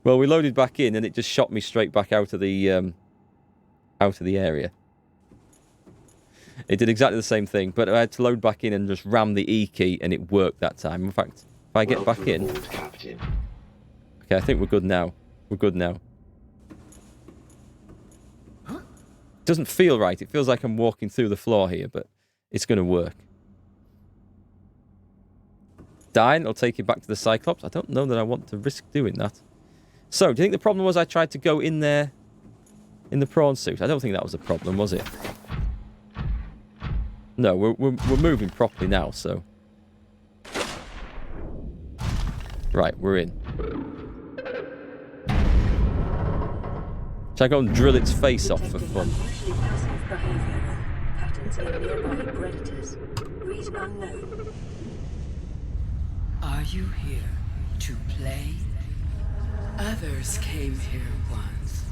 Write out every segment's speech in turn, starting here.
Well, we loaded back in and it just shot me straight back out of the area. It did exactly the same thing, but I had to load back in and just ram the E key and it worked that time. In fact, if I get back in... Captain. Okay, I think we're good now. We're good now. It doesn't feel right. It feels like I'm walking through the floor here, but it's going to work. Dying, I'll take you back to the Cyclops. I don't know that I want to risk doing that. So, do you think the problem was I tried to go in there in the prawn suit? I don't think that was the problem, was it? No, we're moving properly now, so... Right, we're in. Shall I go and drill its face off for fun? Unusually passive behavior. Patterns in nearby predators. Reason unknown. Are you here to play? Others came here once.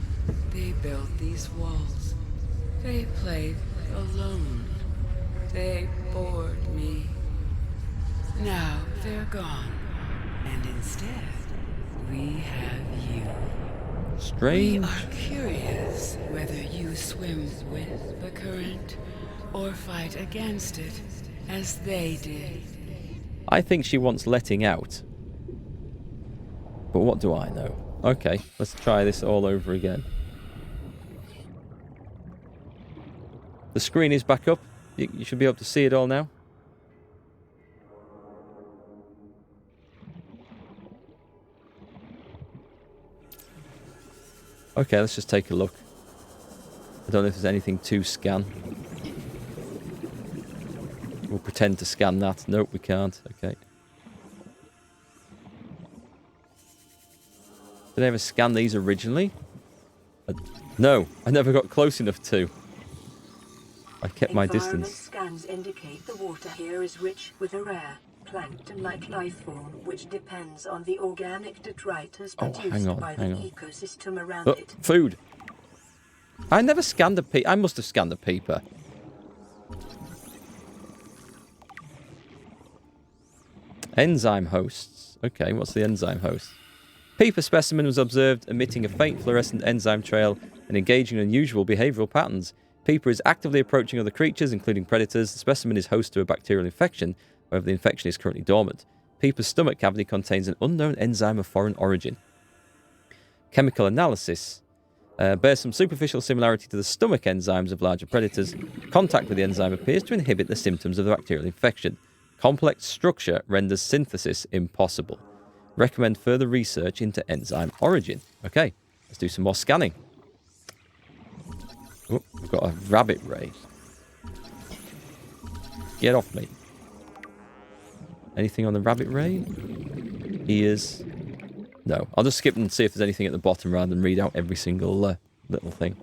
They built these walls. They played alone. They bored me. Now they're gone. And instead, we have you. Strange. We are curious whether you swim with the current or fight against it, as they did. I think she wants letting out. But what do I know? Okay, let's try this all over again. The screen is back up. You should be able to see it all now. Okay, let's just take a look. I don't know if there's anything to scan. We'll pretend to scan that. Nope, we can't. Okay. Did I ever scan these originally? No, I never got close enough to. I kept my Environment distance. scans indicate the water here is rich with a rare plankton-like life form, which depends on the organic detritus produced by the ecosystem around it. Food. I never scanned a peeper. I must have scanned a peeper. Enzyme hosts. Okay, what's the enzyme host? Peeper specimen was observed emitting a faint fluorescent enzyme trail and engaging in unusual behavioral patterns. Peeper is actively approaching other creatures, including predators. The specimen is host to a bacterial infection, however the infection is currently dormant. Peeper's stomach cavity contains an unknown enzyme of foreign origin. Chemical analysis bears some superficial similarity to the stomach enzymes of larger predators. Contact with the enzyme appears to inhibit the symptoms of the bacterial infection. Complex structure renders synthesis impossible. Recommend further research into enzyme origin. Okay, let's do some more scanning. Oh, we've got a rabbit ray. Get off me. Anything on the rabbit ray? Ears? No. I'll just skip and see if there's anything at the bottom rather than read out every single little thing.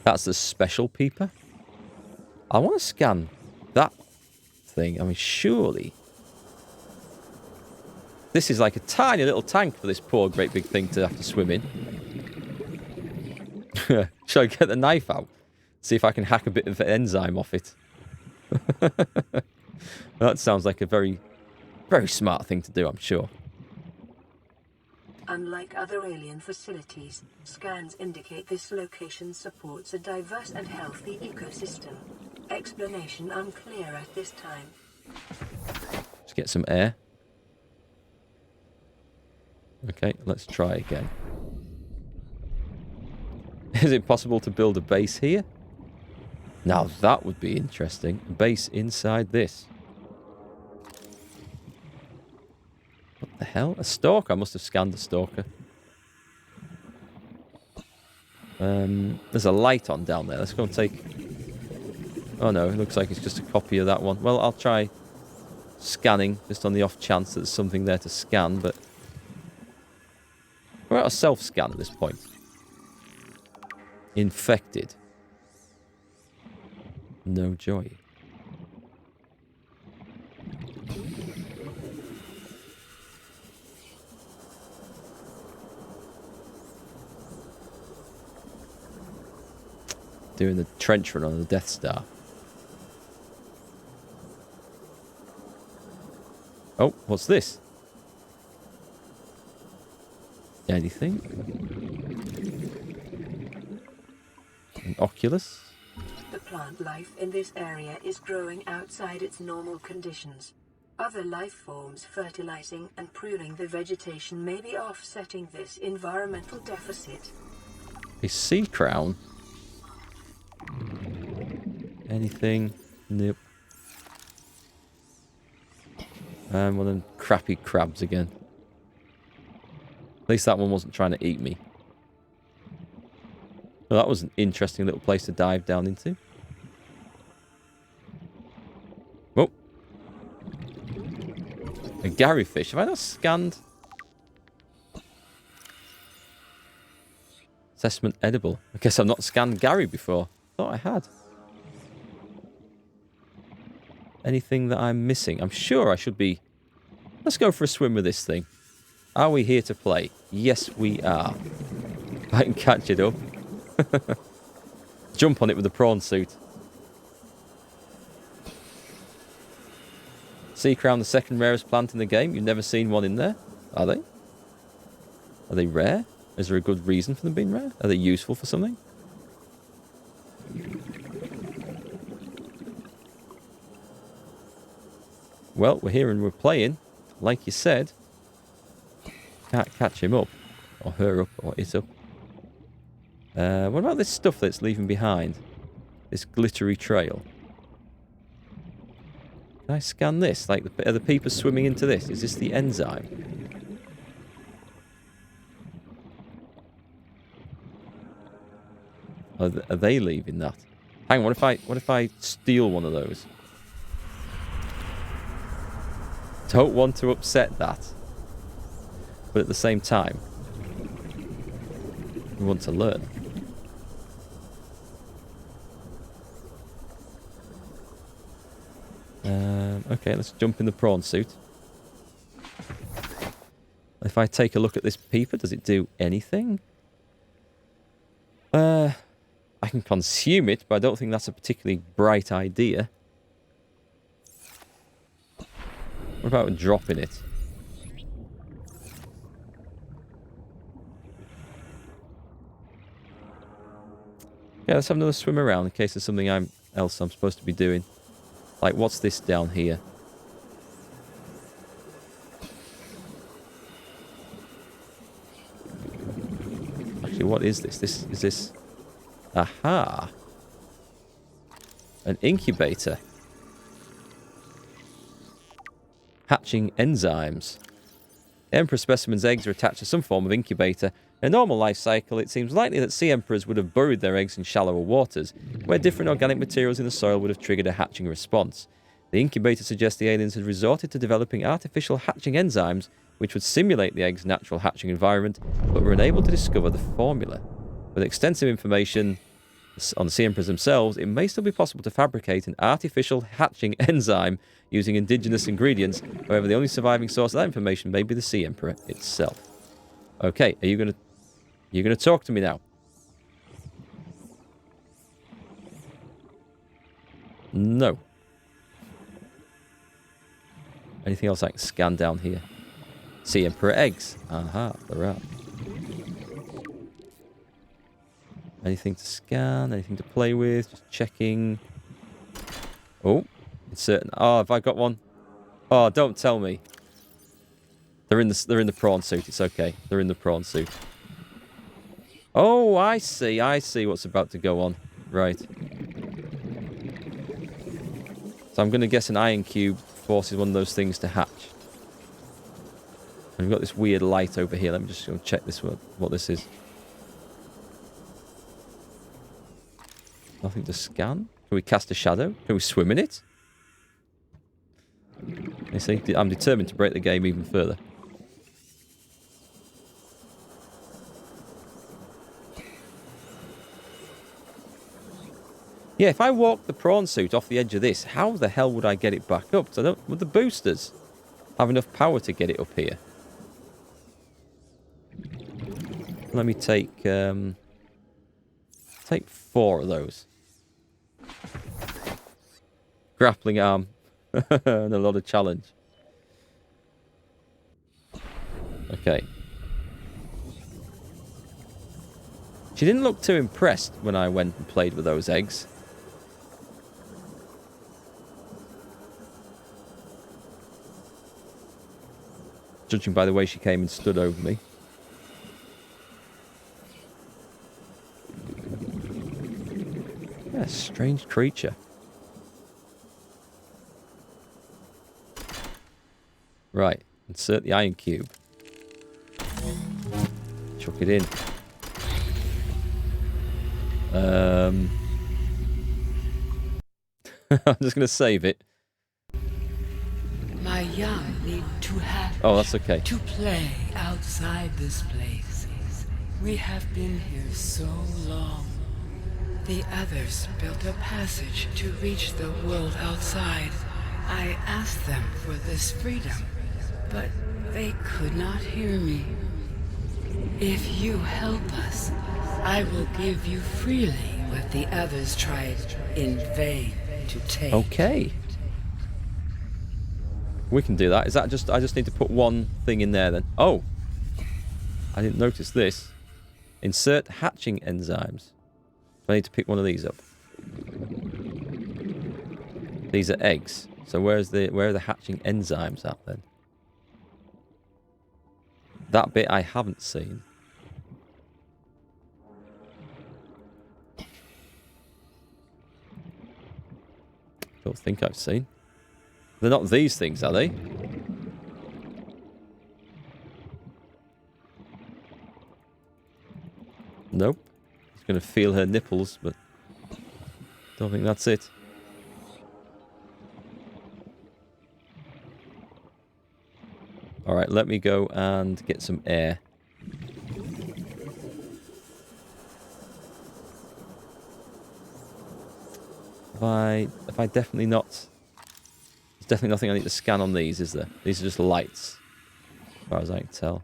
That's the special peeper. I want to scan that thing. I mean, surely... This is like a tiny little tank for this poor great big thing to have to swim in. Shall I get the knife out? See if I can hack a bit of enzyme off it. That sounds like a very, very smart thing to do, I'm sure. Unlike other alien facilities, scans indicate this location supports a diverse and healthy ecosystem. Explanation unclear at this time. Let's get some air. Okay, let's try again. Is it possible to build a base here? Now that would be interesting. A base inside this. What the hell? A stalker? I must have scanned a stalker. There's a light on down there. Let's go and take... Oh no, it looks like it's just a copy of that one. Well, I'll try scanning, just on the off chance that there's something there to scan, but... We're at a self-scan at this point. Infected. No joy. Doing the trench run on the Death Star. Oh, what's this? Anything? An oculus? The plant life in this area is growing outside its normal conditions. Other life forms fertilizing and pruning the vegetation may be offsetting this environmental deficit. A sea crown? Anything? Nope. And one of them crappy crabs again. At least that one wasn't trying to eat me. Well, that was an interesting little place to dive down into. Oh. A Gary fish. Have I not scanned? Assessment edible. I guess I've not scanned Gary before. Thought I had. Anything that I'm missing? I'm sure I should be... Let's go for a swim with this thing. Are we here to play? Yes, we are. If I can catch it up. Jump on it with the prawn suit. Sea crown, the second rarest plant in the game. You've never seen one in there. Are they? Are they rare? Is there a good reason for them being rare? Are they useful for something? Well, we're here and we're playing. Like you said. Can't catch him up. Or her up. Or it up. What about this stuff that's leaving behind? This glittery trail. Can I scan this? Like, are the peepers swimming into this? Is this the enzyme? Are they leaving that? Hang on, what if I steal one of those? Don't want to upset that. But at the same time, we want to learn. Okay, let's jump in the prawn suit. If I take a look at this peeper, does it do anything? I can consume it, but I don't think that's a particularly bright idea. What about dropping it? Yeah, let's have another swim around in case there's something else I'm supposed to be doing. Like, what's this down here? Actually, what is this? Is this... Aha! An incubator. Hatching enzymes. Emperor specimens' eggs are attached to some form of incubator. In a normal life cycle, it seems likely that sea emperors would have buried their eggs in shallower waters, where different organic materials in the soil would have triggered a hatching response. The incubator suggests the aliens had resorted to developing artificial hatching enzymes, which would simulate the egg's natural hatching environment, but were unable to discover the formula. With extensive information on the sea emperors themselves, it may still be possible to fabricate an artificial hatching enzyme using indigenous ingredients. However, the only surviving source of that information may be the sea emperor itself. Okay, are you gonna talk to me now? No. Anything else I can scan down here? Sea emperor eggs. Aha, they're out. Anything to scan? Anything to play with? Just checking. Oh, it's certain. Oh, have I got one? Oh, don't tell me. They're in the prawn suit. It's okay. They're in the prawn suit. Oh, I see. I see what's about to go on. Right. So I'm going to guess an iron cube forces one of those things to hatch. And we've got this weird light over here. Let me just go check this what this is. Nothing to scan. Can we cast a shadow? Can we swim in it? You see, I'm determined to break the game even further. Yeah, if I walk the prawn suit off the edge of this, how the hell would I get it back up? So would the boosters have enough power to get it up here? Let me take 4 of those. Grappling arm. And a lot of challenge. Okay. She didn't look too impressed when I went and played with those eggs. Judging by the way she came and stood over me. Yeah, strange creature. Right, insert the iron cube. Chuck it in. I'm just going to save it. My young need to have Oh, that's okay. to play outside this place. We have been here so long. The others built a passage to reach the world outside. I asked them for this freedom, but they could not hear me. If you help us, I will give you freely what the others tried in vain to take. Okay. We can do that. Is that just... I just need to put one thing in there then. Oh. I didn't notice this. Insert hatching enzymes. I need to pick one of these up. These are eggs. So where are the hatching enzymes at then? That bit I haven't seen. Don't think I've seen. They're not these things, are they? Nope. He's going to feel her nipples, but don't think that's it. Alright, let me go and get some air. Have I definitely not... There's definitely nothing I need to scan on these, is there? These are just lights, as far as I can tell.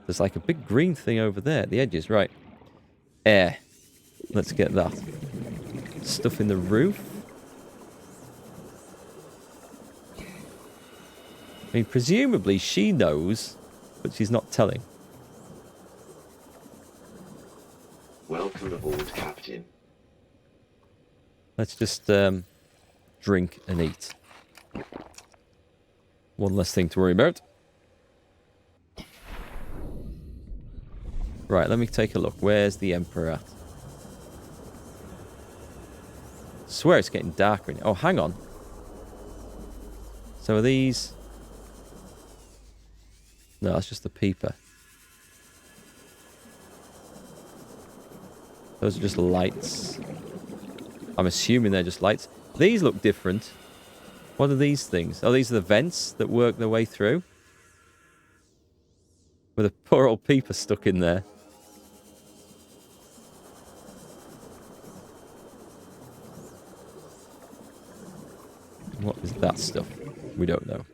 There's like a big green thing over there at the edges, right. Air. Let's get that. Stuff in the roof. I mean, presumably she knows, but she's not telling. Welcome aboard, Captain. Let's just drink and eat. One less thing to worry about. Right, let me take a look. Where's the Emperor at? I swear it's getting darker in here. Oh, hang on. So are these... No, that's just the peeper. Those are just lights. I'm assuming they're just lights. These look different. What are these things? Oh, these are the vents that work their way through. With a poor old peeper stuck in there. What is that stuff? We don't know.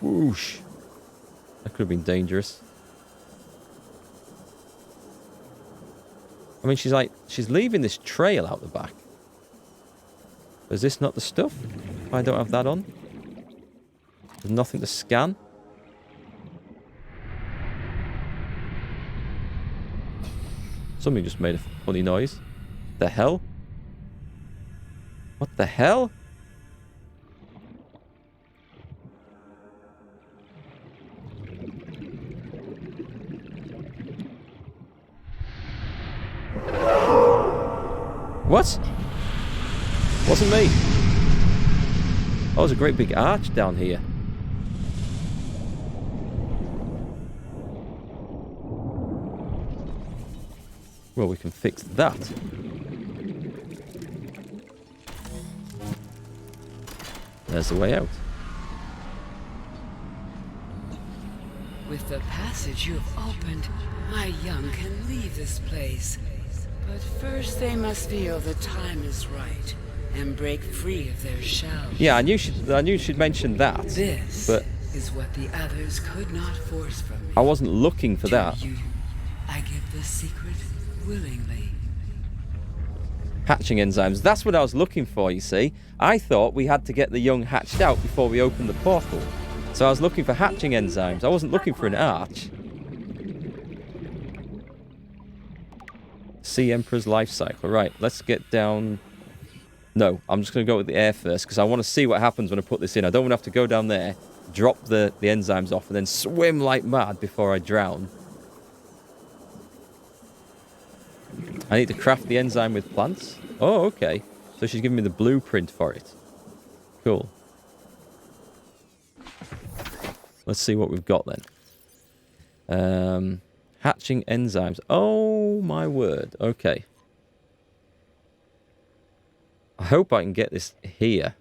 Whoosh. That could have been dangerous. I mean, she's leaving this trail out the back. Is this not the stuff? I don't have that on. There's nothing to scan. Something just made a funny noise. The hell? What the hell? What? Wasn't me. Oh, there's a great big arch down here. Well, we can fix that. There's the way out. With the passage you have opened, my young can leave this place. But first they must feel the time is right and break free of their shells. Yeah, I knew she'd mentioned that. This but is what the others could not force from me. I wasn't looking for that. You, I give the secret willingly. Hatching enzymes. That's what I was looking for, you see. I thought we had to get the young hatched out before we opened the portal. So I was looking for hatching enzymes. I wasn't looking for an arch. Sea Emperor's life cycle. Right, let's get down... No, I'm just going to go with the air first because I want to see what happens when I put this in. I don't want to have to go down there, drop the enzymes off, and then swim like mad before I drown. I need to craft the enzyme with plants. Oh, okay. So she's giving me the blueprint for it. Cool. Let's see what we've got then. Hatching enzymes. Oh, my word. Okay. I hope I can get this here.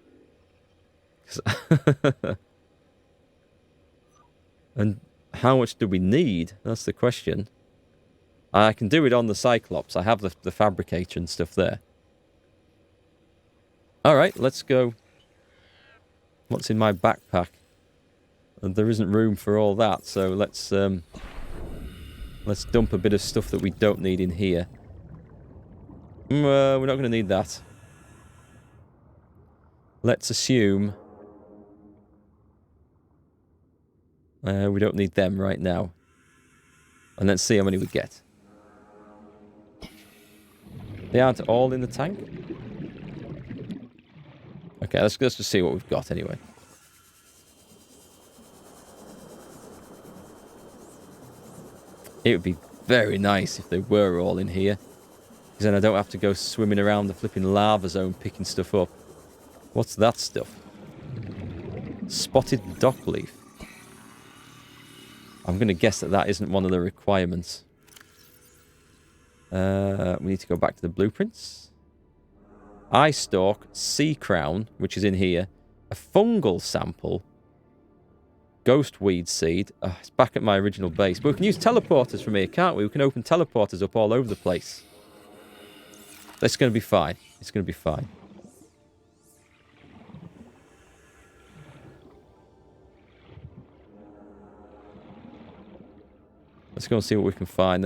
And how much do we need? That's the question. I can do it on the Cyclops. I have the fabricator and stuff there. Alright, let's go. What's in my backpack? And there isn't room for all that, so let's dump a bit of stuff that we don't need in here. We're not going to need that. Let's assume we don't need them right now. And let's see how many we get. They aren't all in the tank? Okay, let's just see what we've got anyway. It would be very nice if they were all in here. Because then I don't have to go swimming around the flipping lava zone picking stuff up. What's that stuff? Spotted dock leaf. I'm going to guess that that isn't one of the requirements. We need to go back to the blueprints. Eye stalk, sea crown, which is in here. A fungal sample. Ghost weed seed. Oh, it's back at my original base. But we can use teleporters from here, can't we? We can open teleporters up all over the place. That's going to be fine. It's going to be fine. Let's go and see what we can find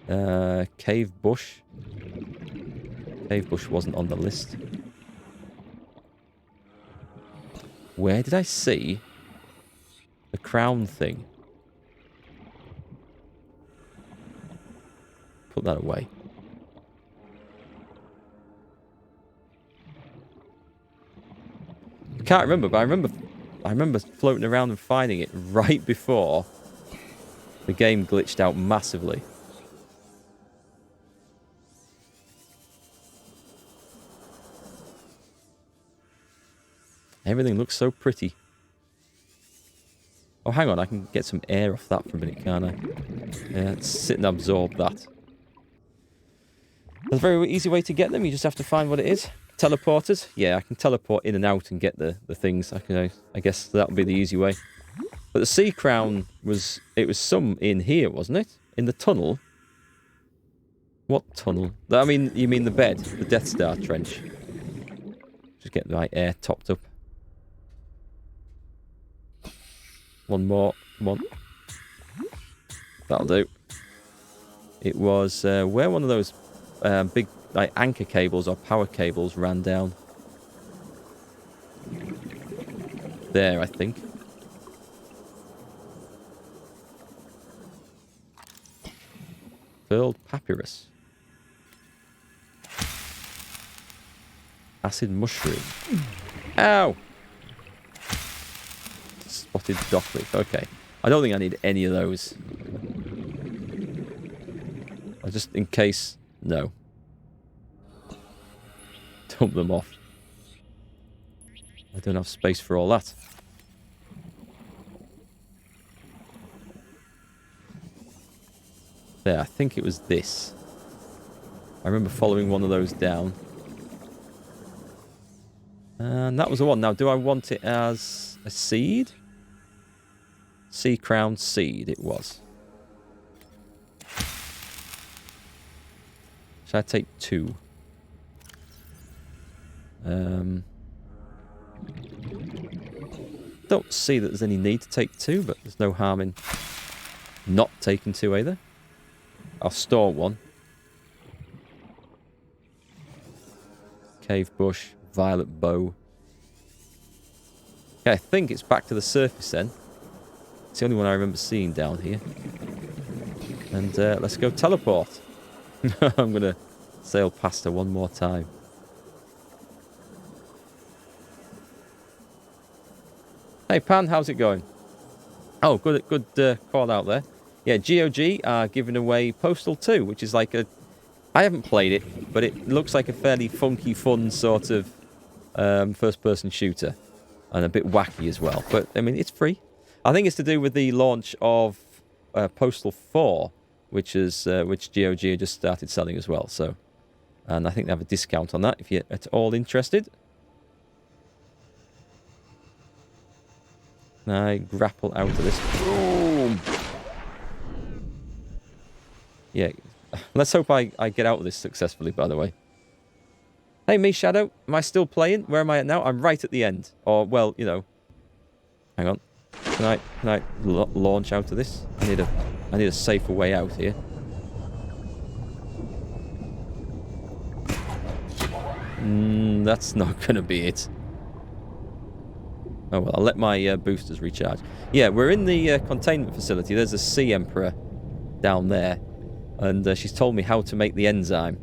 then. Cave bush. Cave bush wasn't on the list. Where did I see the crown thing? Put that away. I can't remember, but I remember floating around and finding it right before the game glitched out massively. Everything looks so pretty. Oh, hang on. I can get some air off that for a minute, can't I? Yeah, let's sit and absorb that. There's a very easy way to get them. You just have to find what it is. Teleporters. Yeah, I can teleport in and out and get the things. I guess that would be the easy way. But the sea crown was... It was some in here, wasn't it? In the tunnel? What tunnel? I mean, you mean the bed. The Death Star trench. Just get my air topped up. One more. Come on. That'll do. It was where one of those big like anchor cables or power cables ran down. There, I think. Furled papyrus. Acid mushroom. Ow! Spotted dock leaf. Okay. I don't think I need any of those. Just in case... No. Dump them off. I don't have space for all that. There, I think it was this. I remember following one of those down. And that was the one. Now, do I want it as a seed? Sea crown seed it was. Should I take 2? Don't see that there's any need to take 2, but there's no harm in not taking 2 either. I'll store 1. cave bush, violet bow. Okay, I think it's back to the surface then. It's the only one I remember seeing down here. And let's go teleport. I'm going to sail past her one more time. Hey, Pan, how's it going? Oh, good call out there. Yeah, GOG are giving away Postal 2, which is like a... I haven't played it, but it looks like a fairly funky, fun sort of first-person shooter. And a bit wacky as well. But, I mean, it's free. I think it's to do with the launch of Postal 4, which GOG just started selling as well. So, and I think they have a discount on that if you're at all interested. I grapple out of this. Boom! Yeah, let's hope I get out of this successfully, by the way. Hey, me, Shadow. Am I still playing? Where am I at now? I'm right at the end. Or, well, you know. Hang on. Can I launch out of this? I need a safer way out here. That's not going to be it. Oh, well, I'll let my boosters recharge. Yeah, we're in the containment facility. There's a Sea Emperor down there. And she's told me how to make the enzyme.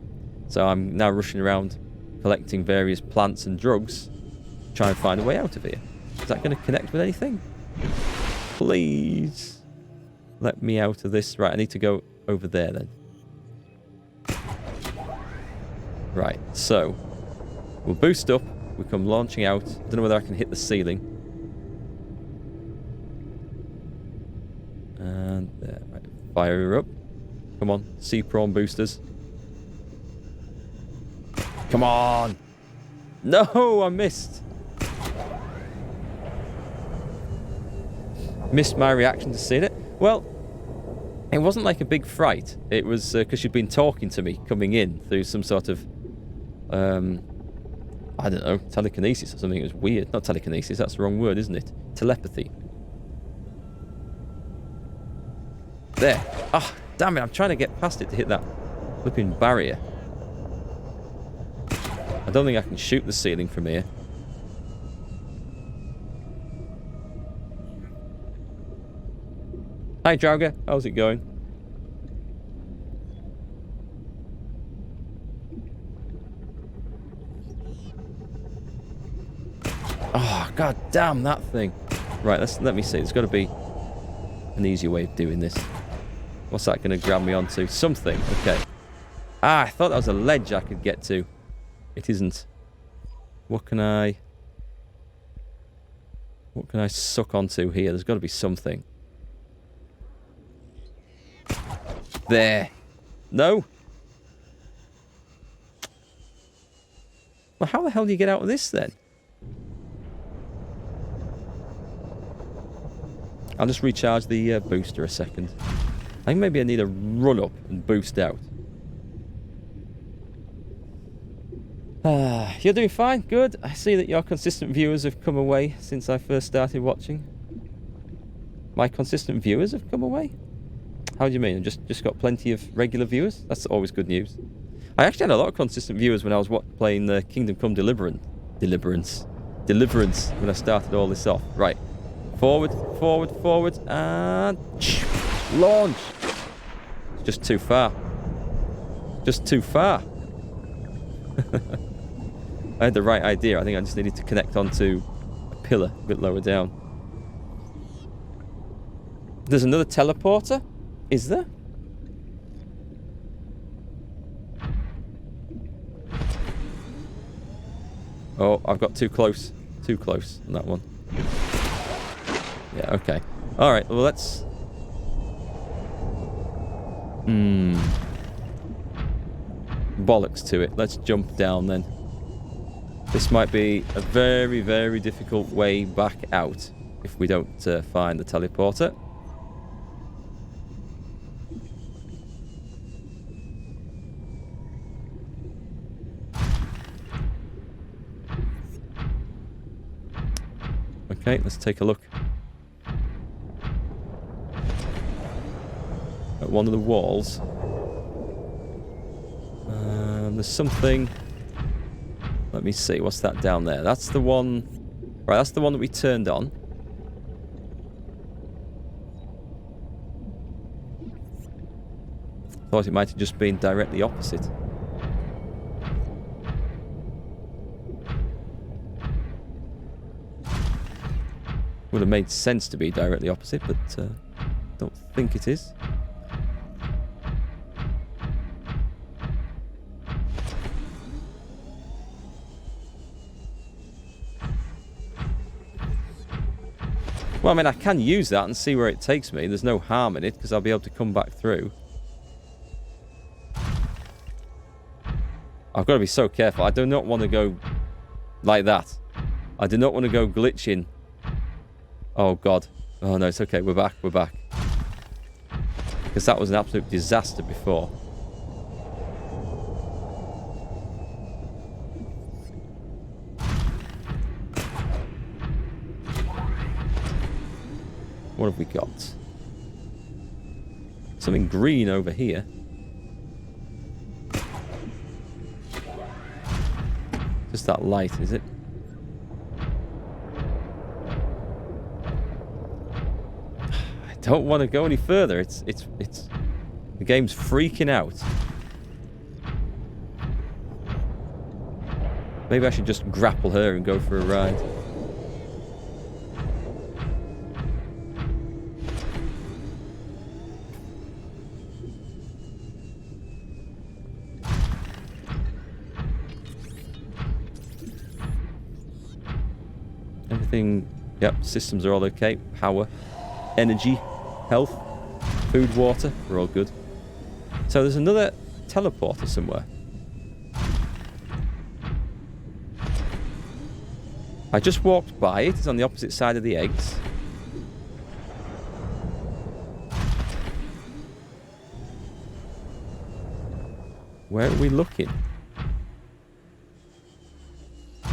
So I'm now rushing around collecting various plants and drugs to try and find a way out of here. Is that going to connect with anything? Please. Let me out of this. Right, I need to go over there then. Right, so we'll boost up. We come launching out. I don't know whether I can hit the ceiling. And there. Right, fire her up. Come on, sea prawn boosters. Come on! No, I missed. Missed my reaction to seeing it. Well, it wasn't like a big fright. It was because she'd been talking to me coming in through some sort of, I don't know, telekinesis or something. It was weird. Not telekinesis, that's the wrong word, isn't it? Telepathy. There. Ah, damn it, I'm trying to get past it to hit that flipping barrier. I don't think I can shoot the ceiling from here. Hi, Drauga. How's it going? Oh, god damn that thing. Right, let me see. There's got to be an easier way of doing this. What's that going to grab me onto? Something. Okay. Ah, I thought that was a ledge I could get to. It isn't. What can I suck onto here? There's got to be something. There. No? Well, how the hell do you get out of this then? I'll just recharge the booster a second. I think maybe I need to run up and boost out. You're doing fine, good. I see that your consistent viewers have come away since I first started watching. My consistent viewers have come away? How do you mean? I've just got plenty of regular viewers? That's always good news. I actually had a lot of consistent viewers when I was playing the Kingdom Come Deliverance when I started all this off. Right. Forward, forward, forward, and launch. It's just too far. Just too far. I had the right idea. I think I just needed to connect onto a pillar a bit lower down. There's another teleporter? Is there? Oh, I've got too close. Too close on that one. Yeah, okay. Alright, well let's... Bollocks to it. Let's jump down then. This might be a very, very difficult way back out if we don't find the teleporter. Okay, let's take a look at one of the walls. There's something Let me see. What's that down there? That's the one... Right, that's the one that we turned on. Thought it might have just been directly opposite. Would have made sense to be directly opposite, but don't think it is. Well, I mean, I can use that and see where it takes me. There's no harm in it, because I'll be able to come back through. I've got to be so careful. I do not want to go like that. I do not want to go glitching. Oh, God. Oh, no, it's okay. We're back. We're back. Because that was an absolute disaster before. What have we got? Something green over here. Just that light, is it? I don't want to go any further. It's the game's freaking out. Maybe I should just grapple her and go for a ride. Everything, yep, systems are all okay. Power, energy, health, food, water, we're all good. So there's another teleporter somewhere. I just walked by it. It's on the opposite side of the eggs. Where are we looking?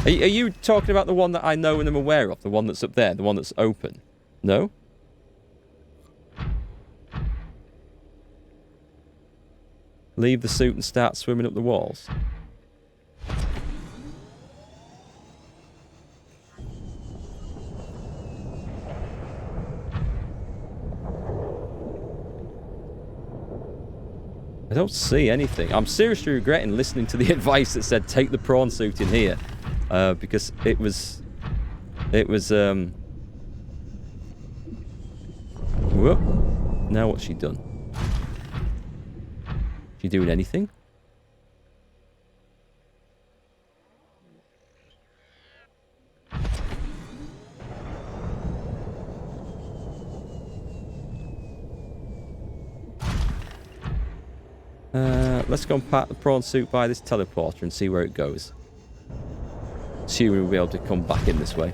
Are you talking about the one that I know and am aware of? The one that's up there? The one that's open? No? Leave the suit and start swimming up the walls? I don't see anything. I'm seriously regretting listening to the advice that said take the prawn suit in here. Because it was whoop. Now what's she done? She doing anything? Let's go and park the prawn suit by this teleporter and see where it goes. Assuming we'll be able to come back in this way.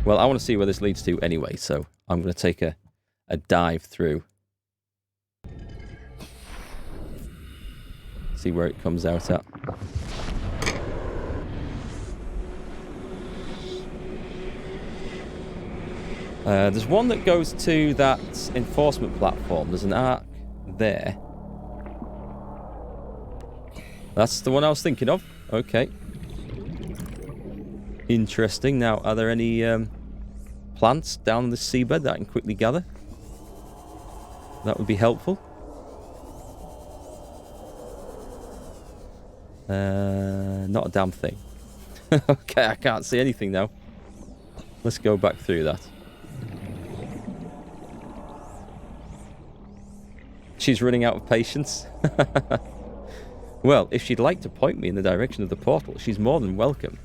Well, I want to see where this leads to anyway, so I'm going to take a dive through. See where it comes out at. There's one that goes to that enforcement platform. There's an arc there. That's the one I was thinking of. Okay. Interesting. Now, are there any plants down the seabed that I can quickly gather? That would be helpful. Not a damn thing. Okay, I can't see anything now. Let's go back through that. She's running out of patience. Well, if she'd like to point me in the direction of the portal, she's more than welcome.